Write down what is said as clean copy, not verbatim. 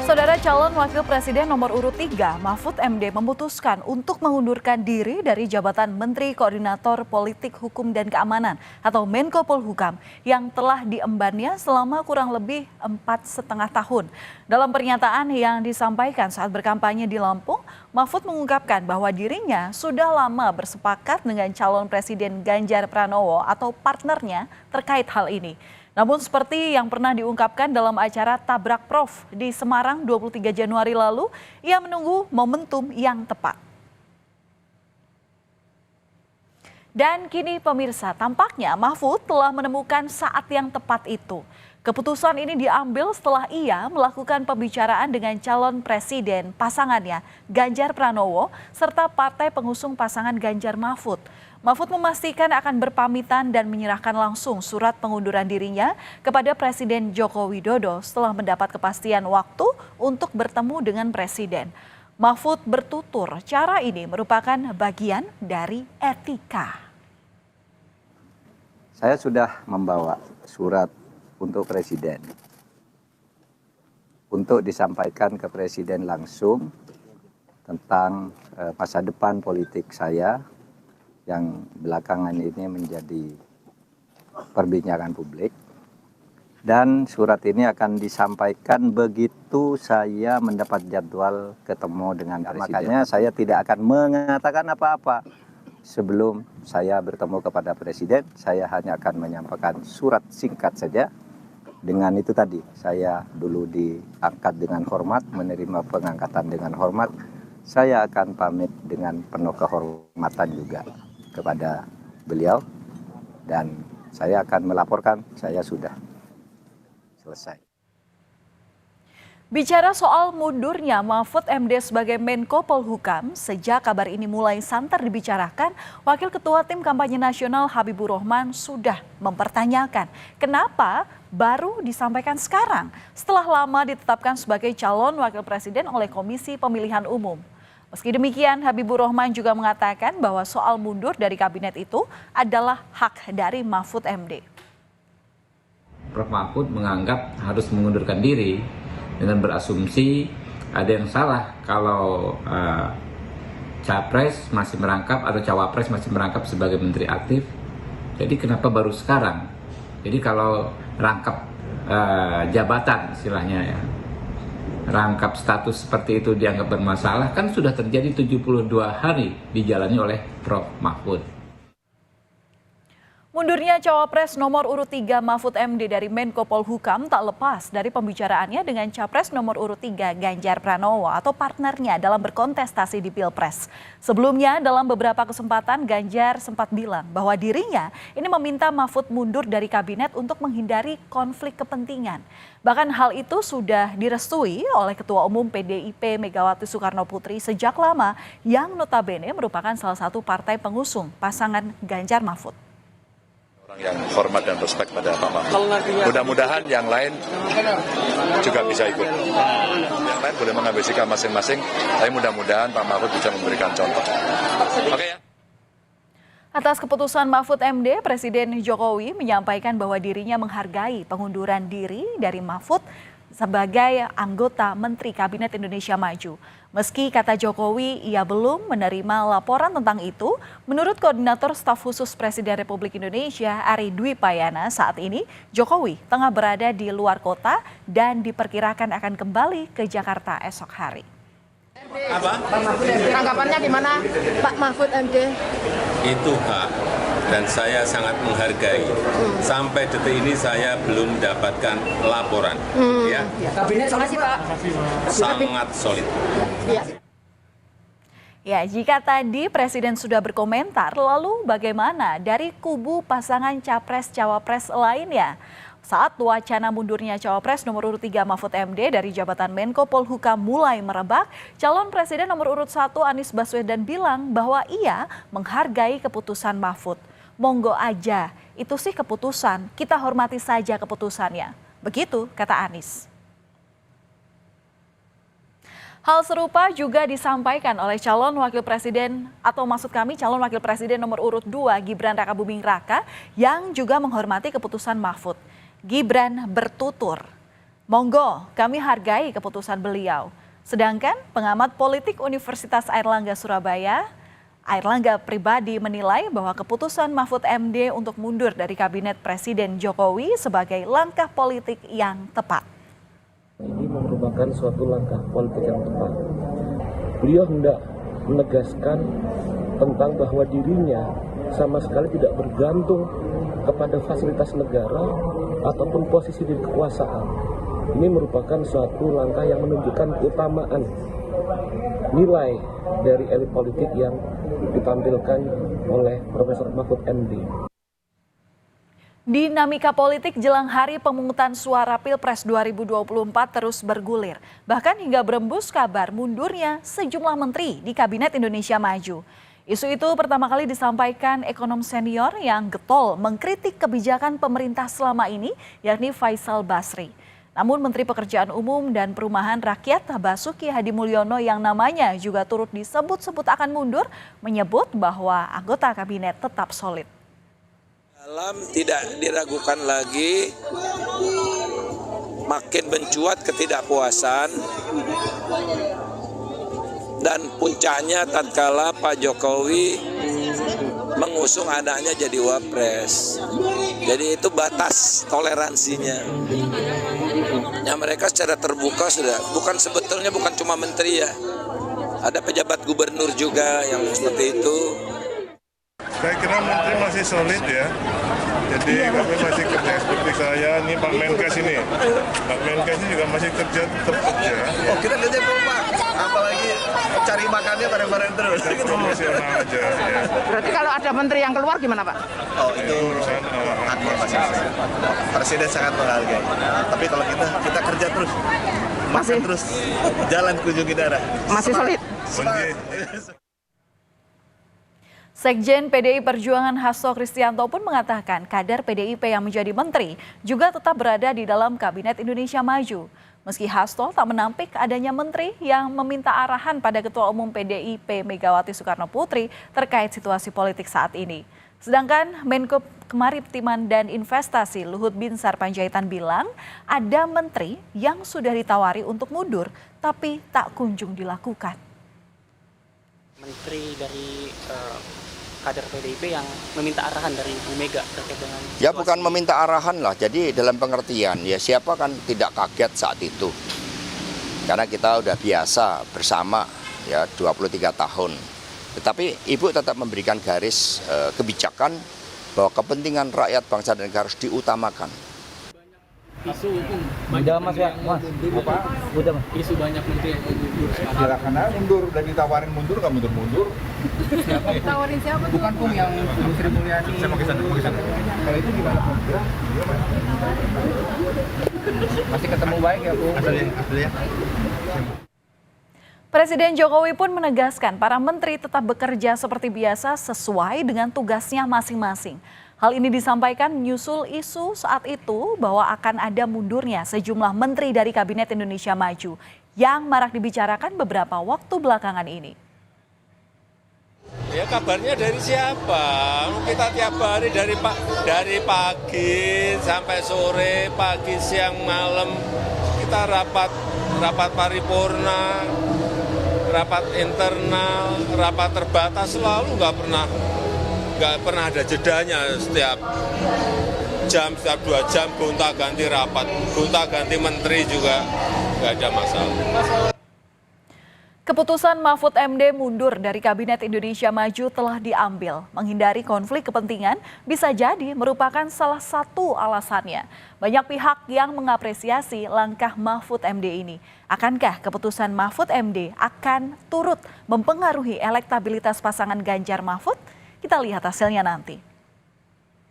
Saudara calon wakil presiden nomor urut 3, Mahfud MD memutuskan untuk mengundurkan diri dari jabatan Menteri Koordinator Politik Hukum dan Keamanan atau Menko Polhukam yang telah diembannya selama kurang lebih 4,5 tahun. Dalam pernyataan yang disampaikan saat berkampanye di Lampung, Mahfud mengungkapkan bahwa dirinya sudah lama bersepakat dengan calon presiden Ganjar Pranowo atau partnernya terkait hal ini. Namun seperti yang pernah diungkapkan dalam acara Tabrak Prof di Semarang 23 Januari lalu, ia menunggu momentum yang tepat. Dan kini pemirsa, tampaknya Mahfud telah menemukan saat yang tepat itu. Keputusan ini diambil setelah ia melakukan pembicaraan dengan calon presiden pasangannya Ganjar Pranowo serta partai pengusung pasangan Ganjar Mahfud. Mahfud memastikan akan berpamitan dan menyerahkan langsung surat pengunduran dirinya kepada Presiden Joko Widodo setelah mendapat kepastian waktu untuk bertemu dengan Presiden. Mahfud bertutur cara ini merupakan bagian dari etika. Saya sudah membawa surat untuk Presiden, untuk disampaikan ke Presiden langsung tentang masa depan politik saya yang belakangan ini menjadi perbincangan publik. Dan surat ini akan disampaikan begitu saya mendapat jadwal ketemu dengan Presiden. Makanya saya tidak akan mengatakan apa-apa sebelum saya bertemu kepada Presiden. Saya hanya akan menyampaikan surat singkat saja. Dengan itu tadi, saya dulu diangkat dengan hormat, menerima pengangkatan dengan hormat. Saya akan pamit dengan penuh kehormatan juga kepada beliau, dan saya akan melaporkan saya sudah selesai. Bicara soal mundurnya Mahfud MD sebagai Menko Polhukam, sejak kabar ini mulai santer dibicarakan, Wakil Ketua Tim Kampanye Nasional Habibur Rahman sudah mempertanyakan kenapa baru disampaikan sekarang setelah lama ditetapkan sebagai calon wakil presiden oleh Komisi Pemilihan Umum. Meski demikian, Habibur Rahman juga mengatakan bahwa soal mundur dari kabinet itu adalah hak dari Mahfud MD. Prof. Mahfud menganggap harus mengundurkan diri dengan berasumsi ada yang salah kalau capres masih merangkap atau cawapres masih merangkap sebagai menteri aktif. Jadi kenapa baru sekarang? Jadi kalau rangkap jabatan istilahnya ya, rangkap status seperti itu dianggap bermasalah, kan sudah terjadi 72 hari dijalani oleh Prof. Mahfud. Mundurnya cawapres nomor urut 3 Mahfud MD dari Menko Polhukam tak lepas dari pembicaraannya dengan capres nomor urut 3 Ganjar Pranowo atau partnernya dalam berkontestasi di Pilpres. Sebelumnya dalam beberapa kesempatan Ganjar sempat bilang bahwa dirinya ini meminta Mahfud mundur dari kabinet untuk menghindari konflik kepentingan. Bahkan hal itu sudah direstui oleh Ketua Umum PDIP Megawati Soekarno Putri sejak lama yang notabene merupakan salah satu partai pengusung pasangan Ganjar Mahfud. Yang hormat dan respek pada Pak Mahfud. Mudah-mudahan yang lain juga bisa ikut. Yang lain boleh mengambil sikap masing-masing, tapi mudah-mudahan Pak Mahfud bisa memberikan contoh. Oke ya. Atas keputusan Mahfud MD, Presiden Jokowi menyampaikan bahwa dirinya menghargai pengunduran diri dari Mahfud sebagai anggota Menteri Kabinet Indonesia Maju. Meski kata Jokowi ia belum menerima laporan tentang itu, menurut Koordinator Staf Khusus Presiden Republik Indonesia Ari Dwi Payana, saat ini Jokowi tengah berada di luar kota dan diperkirakan akan kembali ke Jakarta esok hari. Apa? Tanggapannya gimana Pak Mahfud MD? Itu hak dan saya sangat menghargai. Sampai detik ini saya belum mendapatkan laporan. Ya. Kabinet makasih Pak. Sangat solid. Ya, jika tadi Presiden sudah berkomentar, lalu bagaimana dari kubu pasangan capres-cawapres lainnya? Saat wacana mundurnya cawapres nomor urut 3 Mahfud MD dari jabatan Menko Polhukam mulai merebak, calon presiden nomor urut 1 Anies Baswedan bilang bahwa ia menghargai keputusan Mahfud. Monggo aja, itu sih keputusan, kita hormati saja keputusannya. Begitu kata Anies. Hal serupa juga disampaikan oleh calon wakil presiden atau maksud kami calon wakil presiden nomor urut 2 Gibran Rakabuming Raka yang juga menghormati keputusan Mahfud. Gibran bertutur, Monggo, kami hargai keputusan beliau. Sedangkan pengamat politik Universitas Airlangga Surabaya, Airlangga pribadi menilai bahwa keputusan Mahfud MD untuk mundur dari kabinet Presiden Jokowi sebagai langkah politik yang tepat. Ini merupakan suatu langkah politik yang tepat. Beliau hendak menegaskan tentang bahwa dirinya sama sekali tidak bergantung kepada fasilitas negara ataupun posisi di kekuasaan. Ini merupakan suatu langkah yang menunjukkan keutamaan nilai dari elit politik yang ditampilkan oleh Profesor Mahfud MD. Dinamika politik jelang hari pemungutan suara Pilpres 2024 terus bergulir. Bahkan hingga berembus kabar mundurnya sejumlah menteri di Kabinet Indonesia Maju. Isu itu pertama kali disampaikan ekonom senior yang getol mengkritik kebijakan pemerintah selama ini, yakni Faisal Basri. Namun Menteri Pekerjaan Umum dan Perumahan Rakyat Basuki Hadi Mulyono yang namanya juga turut disebut-sebut akan mundur, menyebut bahwa anggota kabinet tetap solid. Dalam tidak diragukan lagi, makin mencuat ketidakpuasan dan puncaknya tatkala Pak Jokowi mengusung anaknya jadi wapres. Jadi itu batas toleransinya. Ya mereka secara terbuka sudah, sebetulnya bukan cuma menteri ya. Ada pejabat gubernur juga yang seperti itu. Saya kira menteri masih solid ya. Jadi kami masih kerja seperti saya, ini Pak Menkes ini. Pak Menkes ini juga masih kerja, tetap kerja. Oh kita lihatnya Pak, apalagi cari makannya bareng-bareng terus. Profesional aja ya. Berarti kalau ada menteri yang keluar gimana Pak? Oh itu haknya masing-masing. Presiden sangat menghargai. Tapi kalau kita kerja terus, makan terus, jalan kunjungi daerah. Masih solid? Sekjen PDI Perjuangan Hasto Kristianto pun mengatakan kader PDIP yang menjadi menteri juga tetap berada di dalam Kabinet Indonesia Maju. Meski Hasto tak menampik adanya menteri yang meminta arahan pada Ketua Umum PDIP Megawati Soekarno Putri terkait situasi politik saat ini. Sedangkan Menko Kemaritiman dan Investasi Luhut Binsar Panjaitan bilang ada menteri yang sudah ditawari untuk mundur tapi tak kunjung dilakukan. Menteri dari kader PDIP yang meminta arahan dari Bu Mega terkait dengan ya bukan meminta arahan lah, jadi dalam pengertian ya siapa kan tidak kaget saat itu karena kita udah biasa bersama ya 23 tahun, tetapi Ibu tetap memberikan garis kebijakan bahwa kepentingan rakyat bangsa dan negara harus diutamakan. Isu isu banyak menteri yang mundur. Ya karena mundur, dan ditawarin mundur nggak mundur. Ditawarin siapa? Bukan yang Bu Sri Mulyani. Saya mau ke sana. Kalau itu gimana? Masih ketemu baik ya Bu? Aslinya. Presiden Jokowi pun menegaskan para menteri tetap bekerja seperti biasa sesuai dengan tugasnya masing-masing. Hal ini disampaikan menyusul isu saat itu bahwa akan ada mundurnya sejumlah menteri dari Kabinet Indonesia Maju yang marak dibicarakan beberapa waktu belakangan ini. Ya kabarnya dari siapa? Kita tiap hari dari pagi sampai sore, pagi, siang, malam kita rapat paripurna, rapat internal, rapat terbatas, selalu nggak pernah ada jedanya. Setiap jam, setiap 2 jam gonta-ganti rapat, gonta-ganti menteri juga nggak ada masalah. Keputusan Mahfud MD mundur dari Kabinet Indonesia Maju telah diambil. Menghindari konflik kepentingan bisa jadi merupakan salah satu alasannya. Banyak pihak yang mengapresiasi langkah Mahfud MD ini. Akankah keputusan Mahfud MD akan turut mempengaruhi elektabilitas pasangan Ganjar Mahfud? Kita lihat hasilnya nanti.